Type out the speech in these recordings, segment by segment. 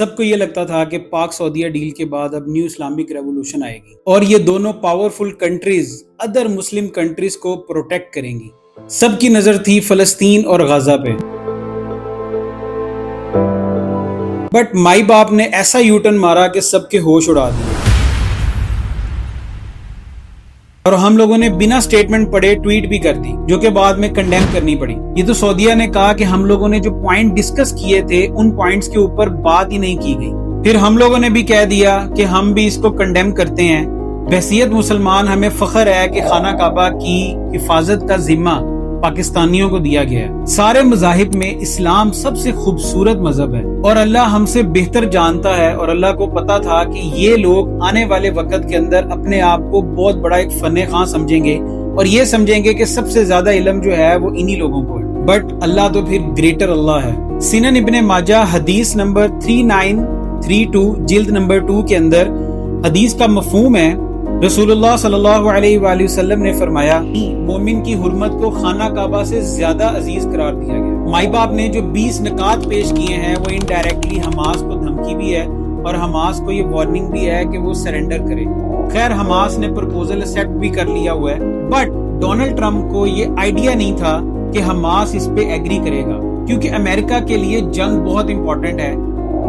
سب کو یہ لگتا تھا کہ پاک سعودیہ ڈیل کے بعد اب نیو اسلامک ریولوشن آئے گی اور یہ دونوں پاورفل کنٹریز ادر مسلم کنٹریز کو پروٹیکٹ کریں گی. سب کی نظر تھی فلسطین اور غزہ پہ. بٹ مائی باپ نے ایسا یوٹرن مارا کہ سب کے ہوش اڑا دیے اور ہم لوگوں نے بنا سٹیٹمنٹ پڑھے ٹویٹ بھی کر دی جو کہ بعد میں کنڈیم کرنی پڑی. یہ تو سعودیہ نے کہا کہ ہم لوگوں نے جو پوائنٹ ڈسکس کیے تھے ان پوائنٹس کے اوپر بات ہی نہیں کی گئی. پھر ہم لوگوں نے بھی کہہ دیا کہ ہم بھی اس کو کنڈیم کرتے ہیں. بحیثیت مسلمان ہمیں فخر ہے کہ خانہ کعبہ کی حفاظت کا ذمہ پاکستانیوں کو دیا گیا ہے. سارے مذاہب میں اسلام سب سے خوبصورت مذہب ہے اور اللہ ہم سے بہتر جانتا ہے اور اللہ کو پتا تھا کہ یہ لوگ آنے والے وقت کے اندر اپنے آپ کو بہت بڑا ایک فن خواں سمجھیں گے اور یہ سمجھیں گے کہ سب سے زیادہ علم جو ہے وہ انہی لوگوں کو ہے. بٹ اللہ تو پھر گریٹر اللہ ہے. سنن ابن ماجہ حدیث نمبر 3932 جلد نمبر 2 کے اندر حدیث کا مفہوم ہے. رسول اللہ صلی اللہ علیہ وآلہ وسلم نے فرمایا مومن کی حرمت کو خانہ کعبہ سے زیادہ عزیز قرار دیا گیا. مائی باپ نے جو 20 نکات پیش کیے ہیں وہ انڈائریکٹلی حماس کو دھمکی بھی ہے اور حماس کو یہ وارننگ بھی ہے کہ وہ سرنڈر کرے. خیر حماس نے پرپوزل ایکسپٹ بھی کر لیا ہوا ہے بٹ ڈونلڈ ٹرمپ کو یہ آئیڈیا نہیں تھا کہ حماس اس پہ ایگری کرے گا کیونکہ امریکہ کے لیے جنگ بہت امپورٹنٹ ہے.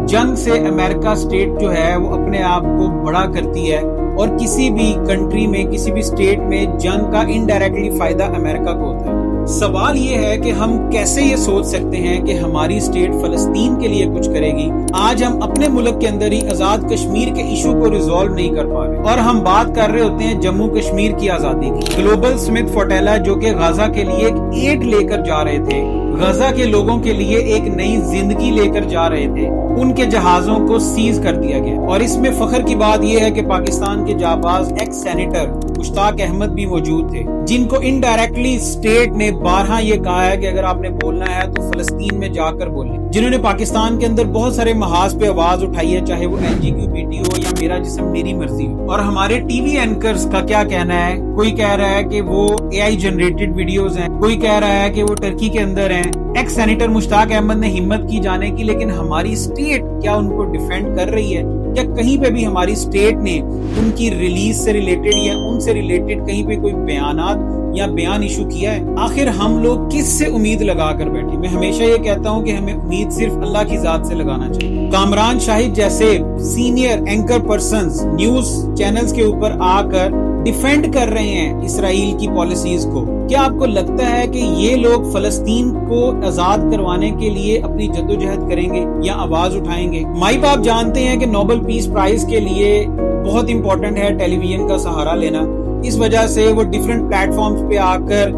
جنگ سے امریکہ سٹیٹ جو ہے وہ اپنے آپ کو بڑا کرتی ہے اور کسی بھی کنٹری میں کسی بھی سٹیٹ میں جنگ کا انڈائریکٹلی فائدہ امریکہ کو ہوتا ہے. سوال یہ ہے کہ ہم کیسے یہ سوچ سکتے ہیں کہ ہماری سٹیٹ فلسطین کے لیے کچھ کرے گی. آج ہم اپنے ملک کے اندر ہی آزاد کشمیر کے ایشو کو ریزولو نہیں کر پا رہے اور ہم بات کر رہے ہوتے ہیں جموں کشمیر کی آزادی کی. گلوبل سمتھ فوٹیلا جو کہ غزہ کے لیے ایک ایڈ لے کر جا رہے تھے, غزہ کے لوگوں کے لیے ایک نئی زندگی لے کر جا رہے تھے, ان کے جہازوں کو سیز کر دیا گیا. اور اس میں فخر کی بات یہ ہے کہ پاکستان کے جانباز ایکس سینیٹر مشتاق احمد بھی موجود تھے جن کو انڈائریکٹلی سٹیٹ نے بارہا یہ کہا ہے کہ اگر آپ نے بولنا ہے تو فلسطین میں جا کر بولیں, جنہوں نے پاکستان کے اندر بہت سارے محاذ پہ آواز اٹھائی ہے, چاہے وہ LGBTQ ہو یا میرا جسم میری مرضی ہو. اور ہمارے ٹی وی اینکرز کا کیا کہنا ہے, کوئی کہہ رہا ہے کہ وہ AI جنریٹڈ ویڈیوز ہیں, کوئی کہہ رہا ہے کہ وہ ٹرکی کے اندر ہیں. ایکس سینیٹر مشتاق احمد نے ہمت کی جانے کی, لیکن ہماری سٹیٹ کیا ان کو ڈیفینڈ کر رہی ہے؟ کیا کہیں پہ بھی ہماری سٹیٹ نے ان کی ریلیز سے ریلیٹڈ یا ان سے ریلیٹڈ کہیں پہ کوئی بیانات یا بیان ایشو کیا ہے؟ آخر ہم لوگ کس سے امید لگا کر بیٹھے؟ میں ہمیشہ یہ کہتا ہوں کہ ہمیں امید صرف اللہ کی ذات سے لگانا چاہیے. کامران شاہد جیسے senior anchor persons news channels کے اوپر آ کر ڈیفینڈ کر رہے ہیں اسرائیل کی پالیسیز کو. کیا آپ کو لگتا ہے کہ یہ لوگ فلسطین کو آزاد کروانے کے لیے اپنی جدوجہد کریں گے یا آواز اٹھائیں گے؟ مائی باپ جانتے ہیں کہ نوبل پیس پرائز کے لیے بہت امپورٹنٹ ہے ٹیلی ویژن کا سہارا لینا. اس وجہ سے وہ ڈیفرنٹ پلیٹ فارمز پہ آ کر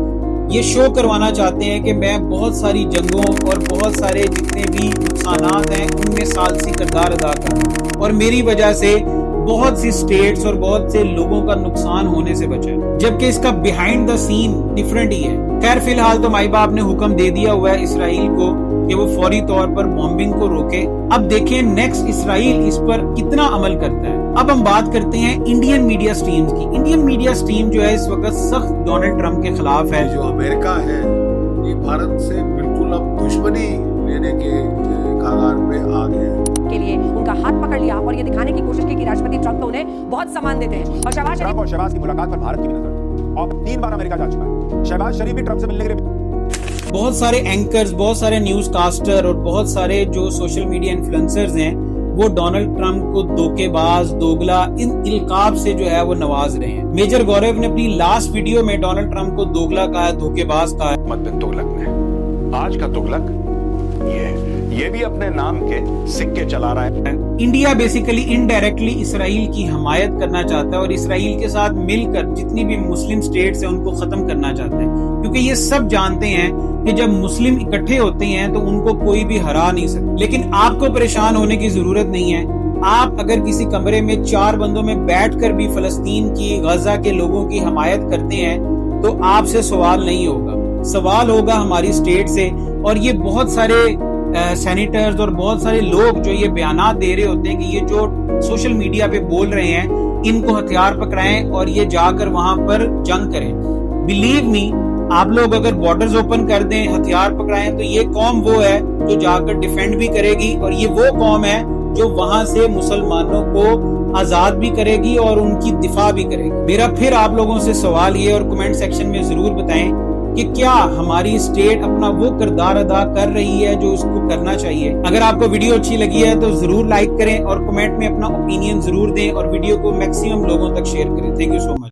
یہ شو کروانا چاہتے ہیں کہ میں بہت ساری جنگوں اور بہت سارے جتنے بھی نقصانات ہیں ان میں ثالثی کردار ادا کروں اور میری وجہ سے بہت سی سٹیٹس اور بہت سے لوگوں کا نقصان ہونے سے بچا, جبکہ اس کا بیہائنڈ دا سین ڈیفرنٹ ہی ہے. خیر فی الحال تو مائی باپ نے حکم دے دیا ہوا ہے اسرائیل کو کہ وہ فوری طور پر بومبنگ کو روکے. اب دیکھیں نیکسٹ اسرائیل اس پر کتنا عمل کرتا ہے. اب ہم بات کرتے ہیں انڈین میڈیا سٹریمز کی. انڈین میڈیا سٹریم جو ہے اس وقت سخت ڈونلڈ ٹرمپ کے خلاف ہے. جو امریکہ ہے یہ بھارت سے بالکل اب دشمنی لینے کے کاغار پہ آ گیا ہے. کے لیے ان کا ہاتھ پکڑ لیا اور یہ دکھانے کی کوشش کی کہ راشٹرپتی ٹرمپ تو انہیں بہت سامان دیتے ہیں. اور شہباز کی ملاقات پر بھارت کی بھی نظر اور 3 بار امریکہ جا چکا ہے. شہباز شریف بھی ٹرمپ سے ملنے کے لیے بہت سارے اینکرز, بہت سارے نیوز کاسٹر اور بہت سارے جو سوشل میڈیا انفلوئنسرز ہیں وہ ڈونلڈ ٹرمپ کو دھوکے باز, دوگلا, ان القاب سے جو ہے وہ نواز رہے ہیں. میجر گورو نے اپنی لاسٹ ویڈیو میں ڈونلڈ ٹرمپ کو دوگلا کہا ہے, دھوکے باز کہا ہے. مت بن تغلق نے آج کا تغلق یہ بھی اپنے نام کے سکے چلا رہا ہے. انڈیا بیسیکلی انڈائریکٹلی اسرائیل کی حمایت کرنا چاہتا ہے اور اسرائیل کے ساتھ مل کر جتنی بھی مسلم سٹیٹس ہیں ان کو ختم کرنا چاہتا ہے, کیونکہ یہ سب جانتے ہیں کہ جب مسلم اکٹھے ہوتے ہیں تو ان کو کوئی بھی ہرا نہیں سکتا. لیکن آپ کو پریشان ہونے کی ضرورت نہیں ہے. آپ اگر کسی کمرے میں 4 بندوں میں بیٹھ کر بھی فلسطین کی, غزہ کے لوگوں کی حمایت کرتے ہیں تو آپ سے سوال نہیں ہوگا, سوال ہوگا ہماری سٹیٹ سے. اور یہ بہت سارے سینیٹرز اور بہت سارے لوگ جو یہ بیانات دے رہے ہوتے ہیں کہ یہ جو سوشل میڈیا پہ بول رہے ہیں ان کو ہتھیار پکڑائیں اور یہ جا کر وہاں پر جنگ کریں. بلیو می, آپ لوگ اگر بارڈرز اوپن کر دیں, ہتھیار پکڑائیں, تو یہ قوم وہ ہے جو جا کر ڈیفینڈ بھی کرے گی اور یہ وہ قوم ہے جو وہاں سے مسلمانوں کو آزاد بھی کرے گی اور ان کی دفاع بھی کرے گی. میرا پھر آپ لوگوں سے سوال یہ، اور کمنٹ سیکشن میں ضرور بتائیں کہ کیا ہماری اسٹیٹ اپنا وہ کردار ادا کر رہی ہے جو اس کو کرنا چاہیے. اگر آپ کو ویڈیو اچھی لگی ہے تو ضرور لائک کریں اور کمنٹ میں اپنا اوپینین ضرور دیں اور ویڈیو کو میکسیمم لوگوں تک شیئر کریں. Thank you so much.